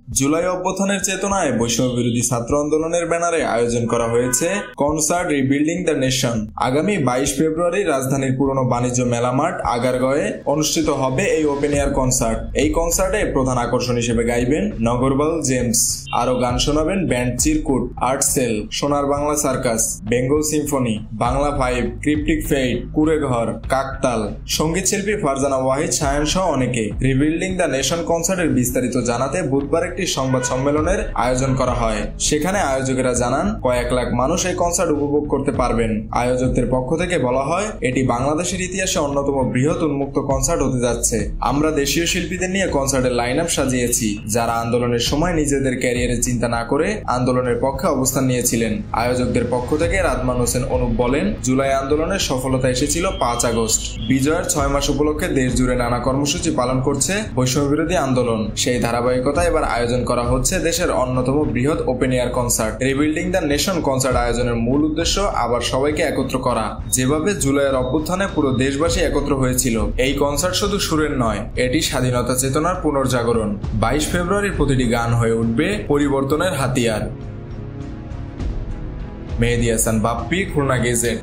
জুলাই অভ্যুত্থানের চেতনায় বৈষম্য বিরোধী ছাত্র আন্দোলনের ব্যানারে আয়োজন করা হয়েছে কনসার্ট রিবিল্ডিং দ্য নেশন। আগামী 22 ফেব্রুয়ারি রাজধানীর পুরনো বাণিজ্য মেলা মাঠ আগারগাঁওয়ে অনুষ্ঠিত হবে এই ওপেন এয়ার কনসার্ট। এই কনসার্টে প্রধান আকর্ষণ হিসেবে গাইবেন নগরবাউল জেমস, আরো গান শোনাবেন band Chirkut, Artcell, Sonar Bangla circus, Bengal symphony, Bangla vibe, cryptic fate, Kureghor, Kaktal, সঙ্গীত শিল্পী ফারজানা ওয়াহিদ, সায়ন সহ অনেকে। রিবিল্ডিং দ্য নেশন কনসার্টের বিস্তারিত জানাতে বুধবার একটি সংবাদ সম্মেলনের আয়োজন করা হয়। সেখানে আয়োজকেরা জানান কয়েক লাখ মানুষ এই কনসার্ট উপভোগ করতে পারবেন। আয়োজকদের পক্ষ থেকে বলা হয়, এটি বাংলাদেশের ইতিহাসে অন্যতম বৃহৎ উন্মুক্ত কনসার্ট হতে যাচ্ছে। আমরা দেশীয় শিল্পীদের নিয়ে কনসার্টের লাইন আপ সাজিয়েছি, যারা আন্দোলনের সময় নিজেদের ক্যারিয়ারের চিন্তা না করে আন্দোলনের পক্ষে অবস্থান নিয়েছিলেন। আয়োজকদের পক্ষ থেকে রাদমান হোসেন অনুপ বলেন, জুলাই আন্দোলনের সফলতা এসেছিল 5 আগস্ট। বিজয়ের 6 মাস উপলক্ষে দেশ জুড়ে নানা কর্মসূচি পালন করছে বৈষম্য বিরোধী আন্দোলন। সেই ধারাবাহিকতা এবার আয়োজন করা হচ্ছে দেশের অন্যতম বৃহৎ open air concert. Rebuilding the nation concert আয়োজনের মূল উদ্দেশ্য আবার সবাইকে একত্র করা, যেভাবে জুলাইয়ের অভ্যুত্থানে পুরো দেশবাসী একত্র হয়েছিল। এই কনসার্ট শুধু সুরের নয়, এটি স্বাধীনতা চেতনার পুনর্জাগরণ। 22 ফেব্রুয়ারির প্রতিটি গান হয়ে উঠবে পরিবর্তনের হাতিয়ার। মেহেদী হাসান বাপ্পি, খুলনা গেজেট।